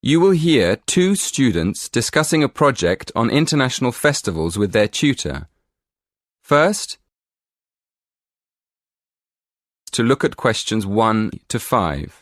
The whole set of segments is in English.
You will hear two students discussing a project on international festivals with their tutor. First, to look at questions 1 to 5.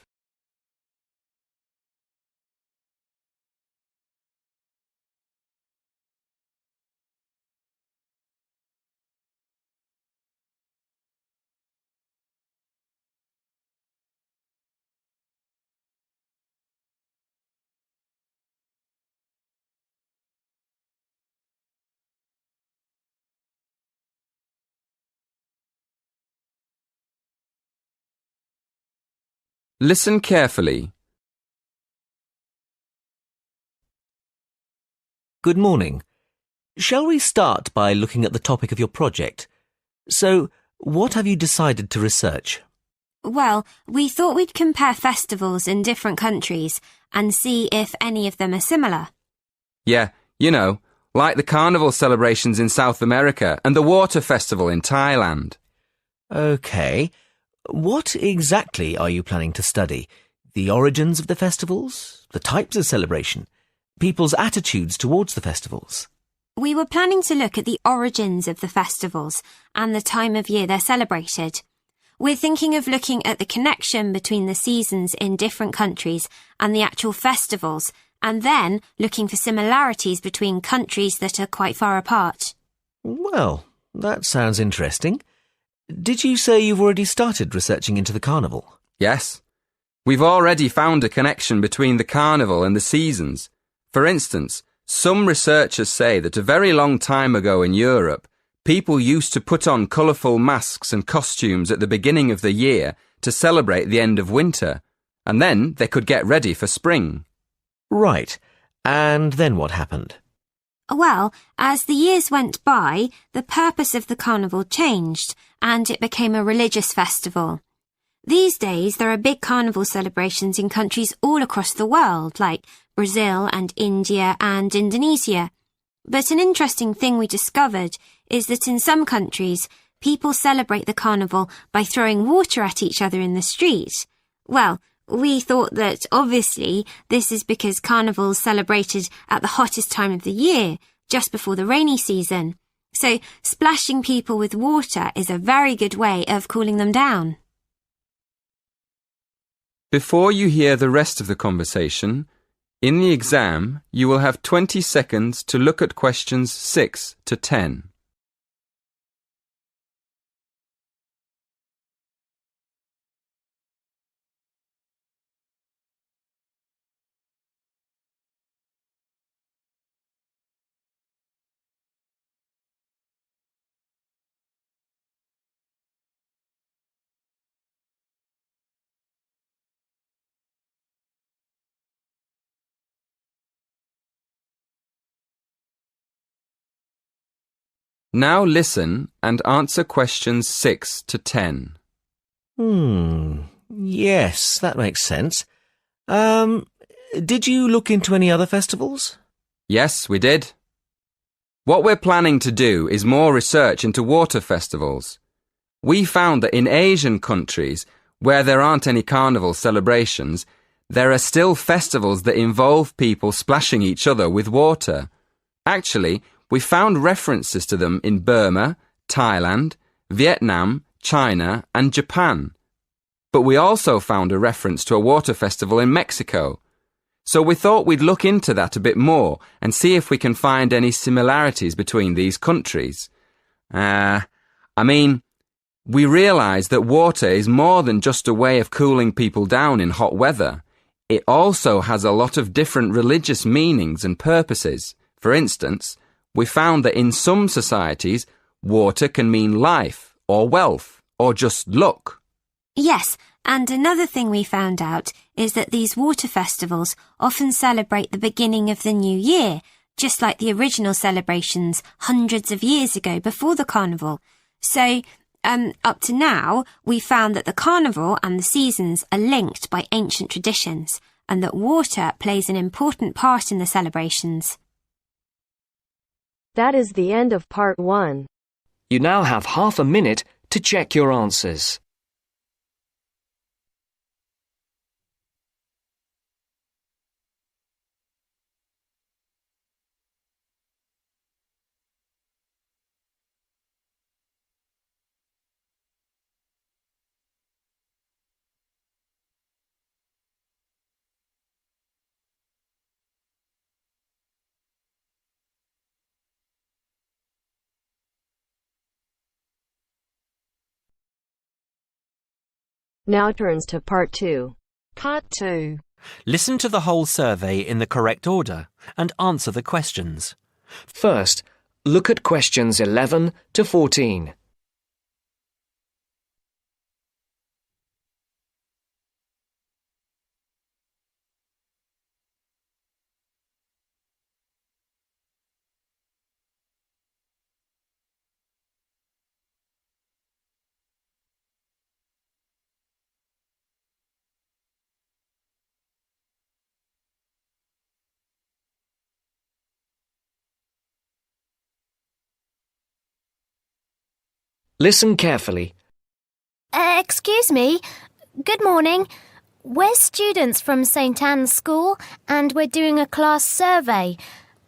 Listen carefully. Good morning. Shall we start by looking at the topic of your project? So, what have you decided to research? Well, we thought we'd compare festivals in different countries and see if any of them are similar. Yeah, you know, like the carnival celebrations in South America and the water festival in Thailand. OK. What exactly are you planning to study? The origins of the festivals? The types of celebration? People's attitudes towards the festivals? We were planning to look at the origins of the festivals and the time of year they're celebrated. We're thinking of looking at the connection between the seasons in different countries and the actual festivals, and then looking for similarities between countries that are quite far apart. Well, that sounds interesting. Did you say you've already started researching into the carnival? Yes. We've already found a connection between the carnival and the seasons. For instance, some researchers say that a very long time ago in Europe, people used to put on colourful masks and costumes at the beginning of the year to celebrate the end of winter, and then they could get ready for spring. Right. And then what happened? Well, as the years went by, the purpose of the carnival changed, and it became a religious festival. These days, there are big carnival celebrations in countries all across the world, like Brazil and India and Indonesia. But an interesting thing we discovered is that in some countries, people celebrate the carnival by throwing water at each other in the street. Well, we thought that obviously this is because carnival's celebrated at the hottest time of the year, just before the rainy season. So splashing people with water is a very good way of cooling them down. Before you hear the rest of the conversation, in the exam you will have 20 seconds to look at questions 6 to 10. Now listen and answer questions 6 to 10. Yes, that makes sense. Did you look into any other festivals? Yes, we did. What we're planning to do is more research into water festivals. We found that in Asian countries, where there aren't any carnival celebrations, there are still festivals that involve people splashing each other with water. Actually, we found references to them in Burma, Thailand, Vietnam, China, and Japan. But we also found a reference to a water festival in Mexico. So we thought we'd look into that a bit more and see if we can find any similarities between these countries. We realised that water is more than just a way of cooling people down in hot weather. It also has a lot of different religious meanings and purposes. For instance, we found that in some societies, water can mean life or wealth or just luck. Yes, and another thing we found out is that these water festivals often celebrate the beginning of the new year, just like the original celebrations hundreds of years ago before the carnival. So, up to now, we found that the carnival and the seasons are linked by ancient traditions, and that water plays an important part in the celebrations. That is the end of part 1. You now have half a minute to check your answers. Now turns to part 2. Part 2. Listen to the whole survey in the correct order and answer the questions. First, look at questions 11 to 14. Listen carefully. Excuse me. Good morning. We're students from St. Anne's School and we're doing a class survey.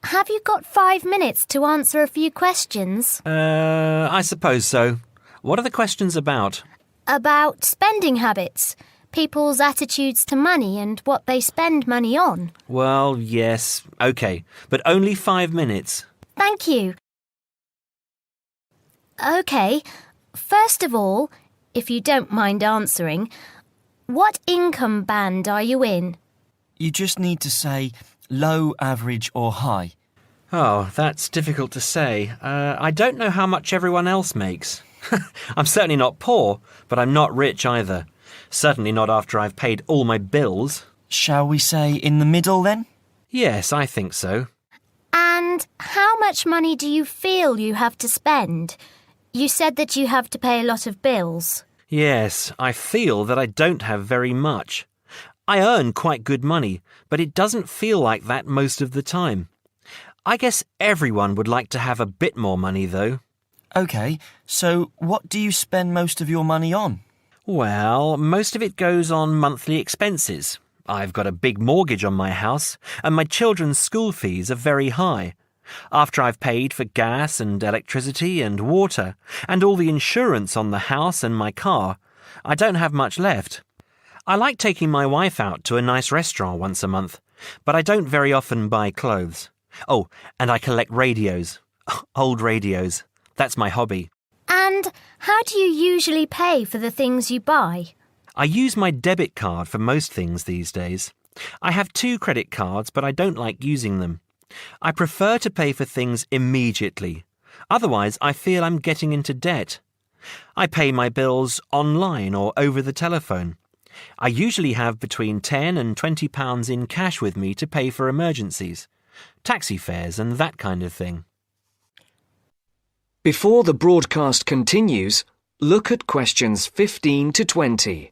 Have you got 5 minutes to answer a few questions? I suppose so. What are the questions about? About spending habits, people's attitudes to money and what they spend money on. Well, yes, OK, but only 5 minutes. Thank you. OK, first of all, if you don't mind answering, what income band are you in? You just need to say low, average or high. Oh, that's difficult to say. I don't know how much everyone else makes. I'm certainly not poor, but I'm not rich either. Certainly not after I've paid all my bills. Shall we say in the middle then? Yes, I think so. And how much money do you feel you have to spend? You said that you have to pay a lot of bills. Yes, I feel that I don't have very much. I earn quite good money, but it doesn't feel like that most of the time. I guess everyone would like to have a bit more money, though. OK, so what do you spend most of your money on? Well, most of it goes on monthly expenses. I've got a big mortgage on my house, and my children's school fees are very high. After I've paid for gas and electricity and water, and all the insurance on the house and my car, I don't have much left. I like taking my wife out to a nice restaurant once a month, but I don't very often buy clothes. Oh, and I collect radios. Old radios. That's my hobby. And how do you usually pay for the things you buy? I use my debit card for most things these days. I have 2 credit cards, but I don't like using them. I prefer to pay for things immediately. Otherwise, I feel I'm getting into debt. I pay my bills online or over the telephone. I usually have between £10 and £20 in cash with me to pay for emergencies, taxi fares and that kind of thing. Before the broadcast continues, look at questions 15 to 20.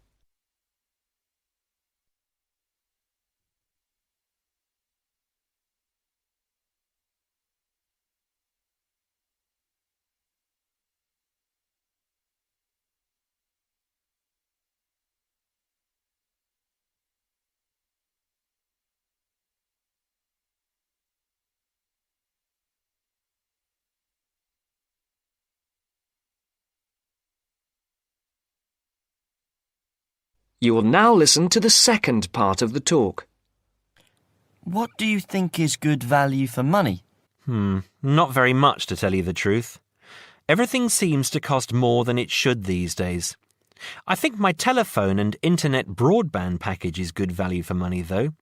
You will now listen to the second part of the talk. What do you think is good value for money? Not very much, to tell you the truth. Everything seems to cost more than it should these days. I think my telephone and internet broadband package is good value for money, though.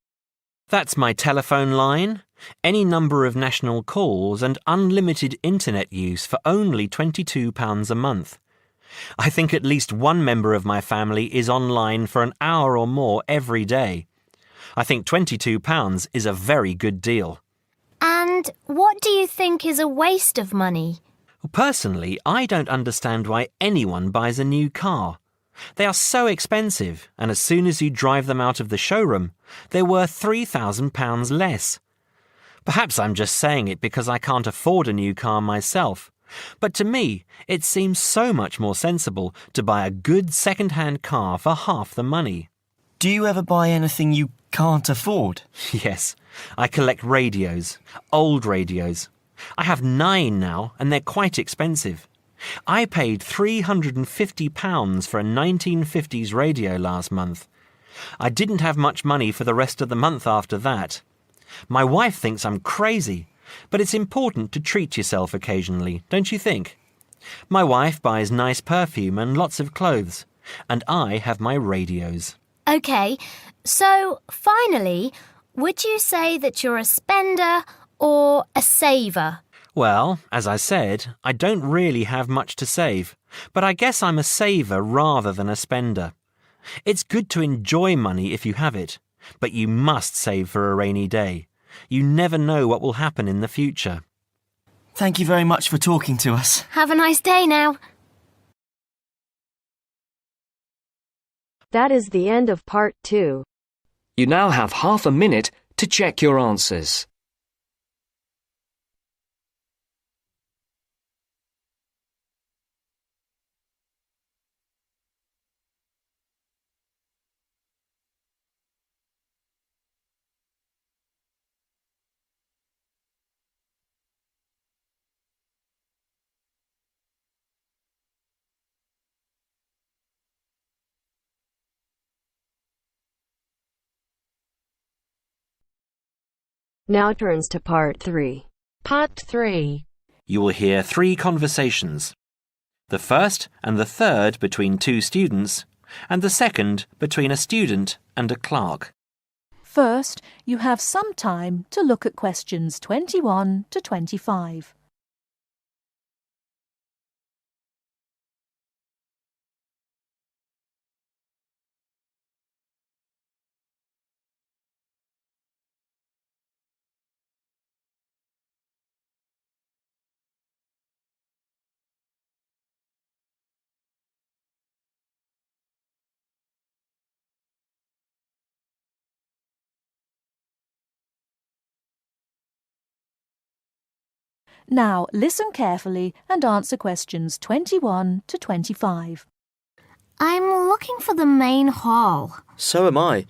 That's my telephone line, any number of national calls and unlimited internet use for only £22 a month. I think at least one member of my family is online for an hour or more every day. I think £22 is a very good deal. And what do you think is a waste of money? Personally, I don't understand why anyone buys a new car. They are so expensive, and as soon as you drive them out of the showroom, they're worth £3,000 less. Perhaps I'm just saying it because I can't afford a new car myself, but to me, it seems so much more sensible to buy a good second-hand car for half the money. Do you ever buy anything you can't afford? Yes, I collect radios, old radios. I have 9 now, and they're quite expensive. I paid £350 for a 1950s radio last month. I didn't have much money for the rest of the month after that. My wife thinks I'm crazy, but it's important to treat yourself occasionally, don't you think? My wife buys nice perfume and lots of clothes, and I have my radios. OK, so finally, would you say that you're a spender or a saver? Well, as I said, I don't really have much to save, but I guess I'm a saver rather than a spender. It's good to enjoy money if you have it, but you must save for a rainy day. You never know what will happen in the future. Thank you very much for talking to us. Have a nice day now. That is the end of part 2. You now have half a minute to check your answers. Now turns to part 3. Part 3. You will hear 3 conversations. The first and the third between 2 students, and the second between a student and a clerk. First, you have some time to look at questions 21 to 25. Now, listen carefully and answer questions 21 to 25. I'm looking for the main hall. So am I.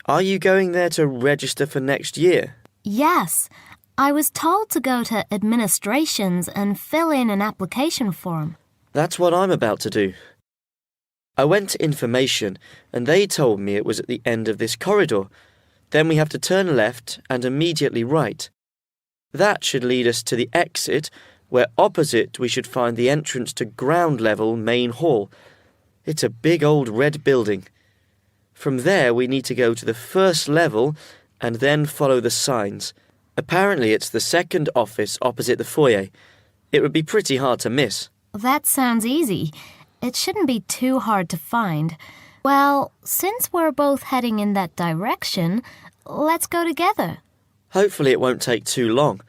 Are you going there to register for next year? Yes, I was told to go to administrations and fill in an application form. That's what I'm about to do. I went to information and they told me it was at the end of this corridor. Then we have to turn left and immediately right. That should lead us to the exit, where opposite we should find the entrance to ground level main hall. It's a big old red building. From there we need to go to the first level and then follow the signs. Apparently it's the second office opposite the foyer. It would be pretty hard to miss. That sounds easy. It shouldn't be too hard to find. Well, since we're both heading in that direction, let's go together. Hopefully it won't take too long.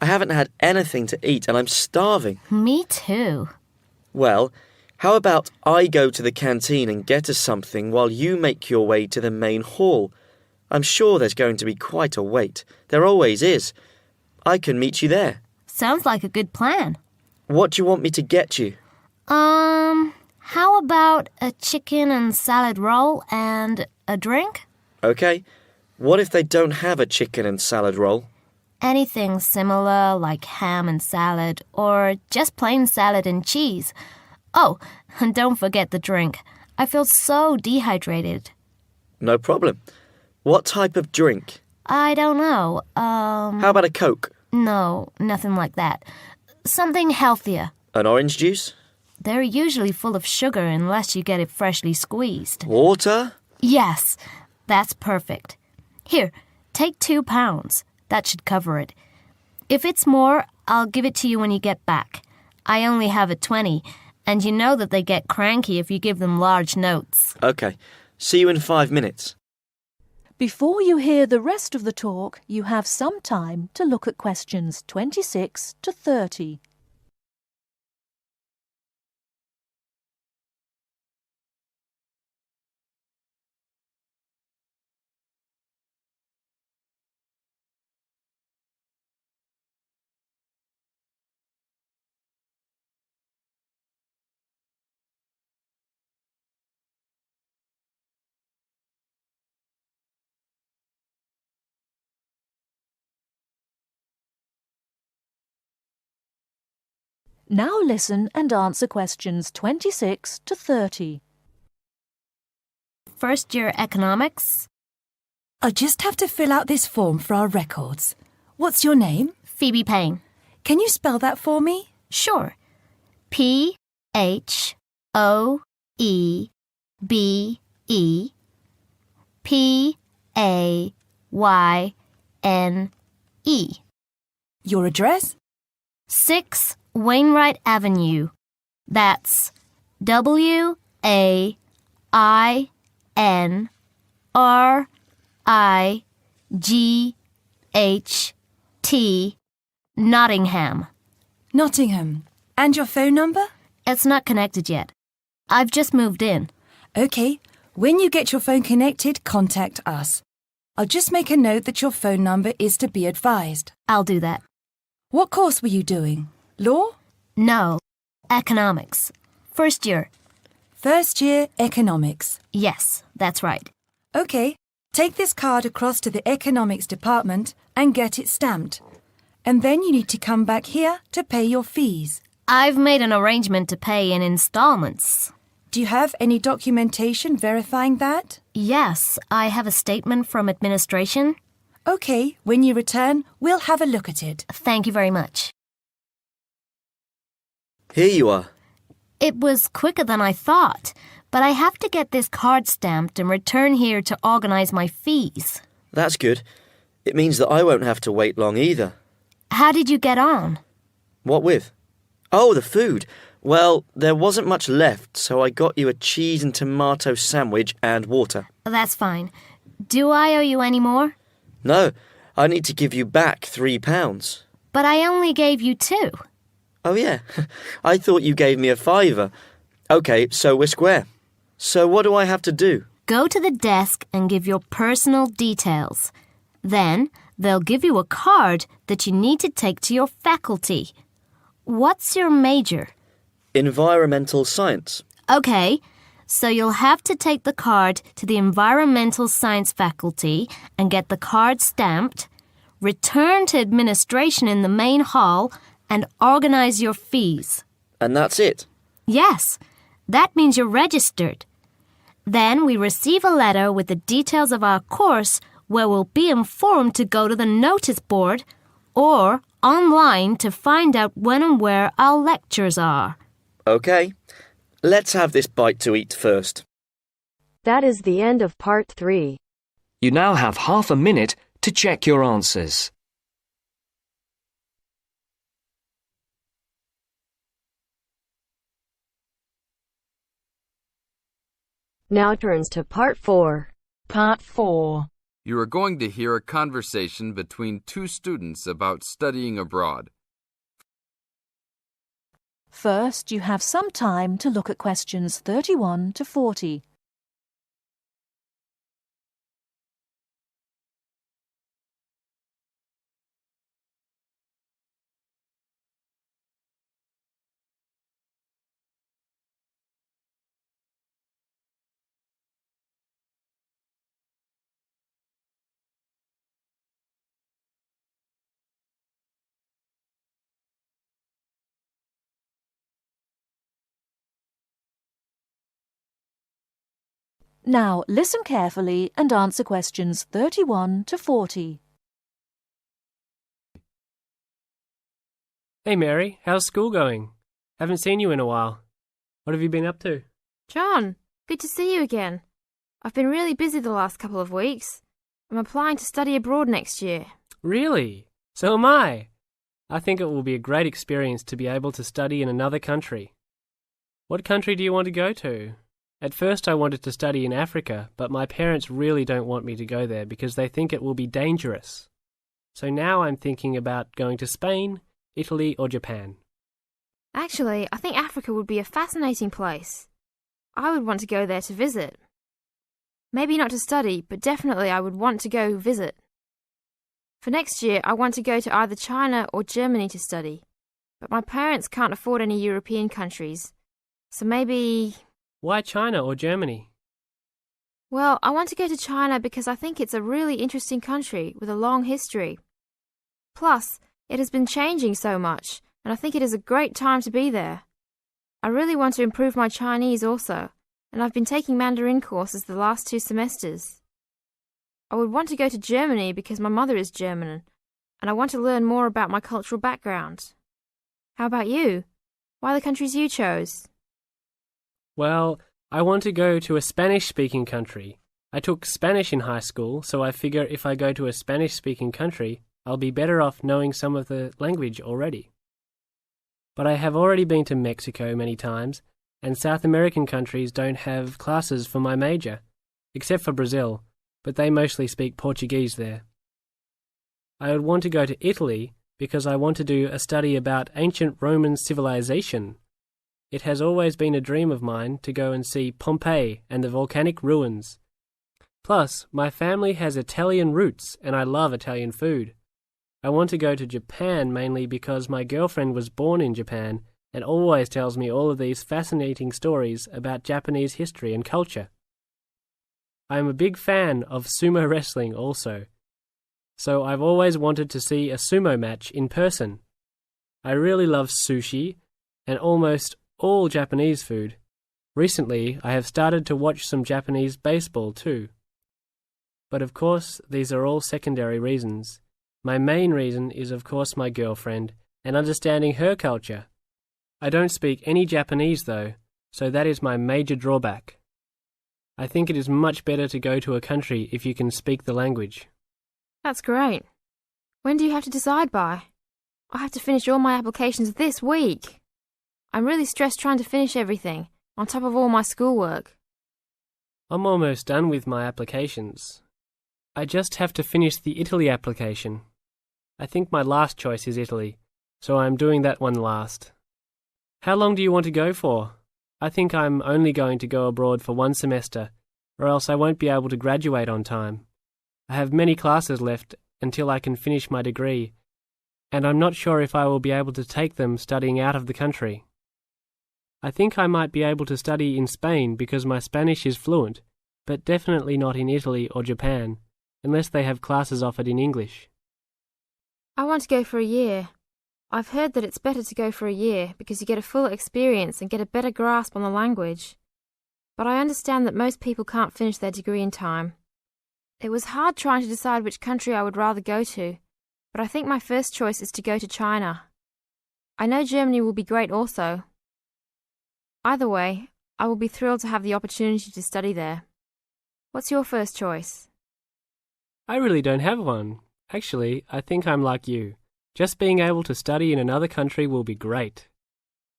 I haven't had anything to eat and I'm starving. Me too. Well, how about I go to the canteen and get us something while you make your way to the main hall? I'm sure there's going to be quite a wait. There always is. I can meet you there. Sounds like a good plan. What do you want me to get you? How about a chicken and salad roll and a drink? Okay. What if they don't have a chicken and salad roll? Anything similar, like ham and salad, or just plain salad and cheese. Oh, and don't forget the drink. I feel so dehydrated. No problem. What type of drink? I don't know. How about a Coke? No, nothing like that. Something healthier. An orange juice? They're usually full of sugar unless you get it freshly squeezed. Water? Yes, that's perfect. Here, take £2. That should cover it. If it's more, I'll give it to you when you get back. I only have a 20, and you know that they get cranky if you give them large notes. Okay. See you in 5 minutes. Before you hear the rest of the talk, you have some time to look at questions 26 to 30. Now listen and answer questions 26 to 30. First year economics. I just have to fill out this form for our records. What's your name? Phoebe Payne. Can you spell that for me? Sure. P-H-O-E-B-E P-A-Y-N-E. Your address? 6 Wainwright Avenue. That's W-A-I-N-R-I-G-H-T, Nottingham. Nottingham. And your phone number? It's not connected yet. I've just moved in. OK. When you get your phone connected, contact us. I'll just make a note that your phone number is to be advised. I'll do that. What course were you doing? Law? No. Economics. First year. First year economics. Yes, that's right. OK. Take this card across to the economics department and get it stamped. And then you need to come back here to pay your fees. I've made an arrangement to pay in installments. Do you have any documentation verifying that? Yes, I have a statement from administration. OK, when you return, we'll have a look at it. Thank you very much. Here you are. It was quicker than I thought, but I have to get this card stamped and return here to organize my fees. That's good. It means that I won't have to wait long either. How did you get on? What with? Oh, the food. Well, there wasn't much left, so I got you a cheese and tomato sandwich and water. That's fine. Do I owe you any more? No, I need to give you back £3. But I only gave you 2. Oh, yeah. I thought you gave me a £5. OK, so we're square. So what do I have to do? Go to the desk and give your personal details. Then they'll give you a card that you need to take to your faculty. What's your major? Environmental science. OK, so you'll have to take the card to the environmental science faculty and get the card stamped, return to administration in the main hall, and organize your fees. And that's it? Yes, that means you're registered. Then we receive a letter with the details of our course where we'll be informed to go to the notice board or online to find out when and where our lectures are. OK. Let's have this bite to eat first. That is the end of part 3. You now have half a minute to check your answers. Now turns to part 4. Part 4. You are going to hear a conversation between 2 students about studying abroad. First, you have some time to look at questions 31 to 40. Now listen carefully and answer questions 31 to 40. Hey Mary, how's school going? Haven't seen you in a while. What have you been up to? John, good to see you again. I've been really busy the last couple of weeks. I'm applying to study abroad next year. Really? So am I. I think it will be a great experience to be able to study in another country. What country do you want to go to? At first I wanted to study in Africa, but my parents really don't want me to go there because they think it will be dangerous. So now I'm thinking about going to Spain, Italy or Japan. Actually, I think Africa would be a fascinating place. I would want to go there to visit. Maybe not to study, but definitely I would want to go visit. For next year, I want to go to either China or Germany to study. But my parents can't afford any European countries. So maybe... Why China or Germany? Well, I want to go to China because I think it's a really interesting country with a long history. Plus, it has been changing so much, and I think it is a great time to be there. I really want to improve my Chinese also, and I've been taking Mandarin courses the last 2 semesters. I would want to go to Germany because my mother is German, and I want to learn more about my cultural background. How about you? Why the countries you chose? Well, I want to go to a Spanish-speaking country. I took Spanish in high school, so I figure if I go to a Spanish-speaking country, I'll be better off knowing some of the language already. But I have already been to Mexico many times, and South American countries don't have classes for my major, except for Brazil, but they mostly speak Portuguese there. I would want to go to Italy because I want to do a study about ancient Roman civilization. It has always been a dream of mine to go and see Pompeii and the volcanic ruins. Plus, my family has Italian roots and I love Italian food. I want to go to Japan mainly because my girlfriend was born in Japan and always tells me all of these fascinating stories about Japanese history and culture. I am a big fan of sumo wrestling also, so I've always wanted to see a sumo match in person. I really love sushi and almost all Japanese food. Recently, I have started to watch some Japanese baseball too. But of course, these are all secondary reasons. My main reason is of course my girlfriend and understanding her culture. I don't speak any Japanese though, so that is my major drawback. I think it is much better to go to a country if you can speak the language. That's great. When do you have to decide by? I have to finish all my applications this week. I'm really stressed trying to finish everything, on top of all my schoolwork. I'm almost done with my applications. I just have to finish the Italy application. I think my last choice is Italy, so I'm doing that one last. How long do you want to go for? I think I'm only going to go abroad for 1 semester, or else I won't be able to graduate on time. I have many classes left until I can finish my degree, and I'm not sure if I will be able to take them studying out of the country. I think I might be able to study in Spain because my Spanish is fluent, but definitely not in Italy or Japan, unless they have classes offered in English. I want to go for a year. I've heard that it's better to go for a year because you get a full experience and get a better grasp on the language. But I understand that most people can't finish their degree in time. It was hard trying to decide which country I would rather go to, but I think my first choice is to go to China. I know Germany will be great also. Either way, I will be thrilled to have the opportunity to study there. What's your first choice? I really don't have one. Actually, I think I'm like you. Just being able to study in another country will be great.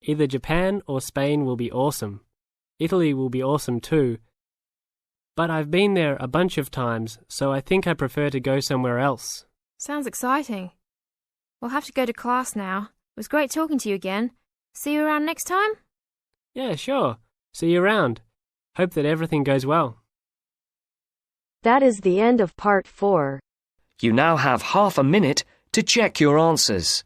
Either Japan or Spain will be awesome. Italy will be awesome too. But I've been there a bunch of times, so I think I prefer to go somewhere else. Sounds exciting. We'll have to go to class now. It was great talking to you again. See you around next time? Yeah, sure. See you around. Hope that everything goes well. That is the end of part 4. You now have half a minute to check your answers.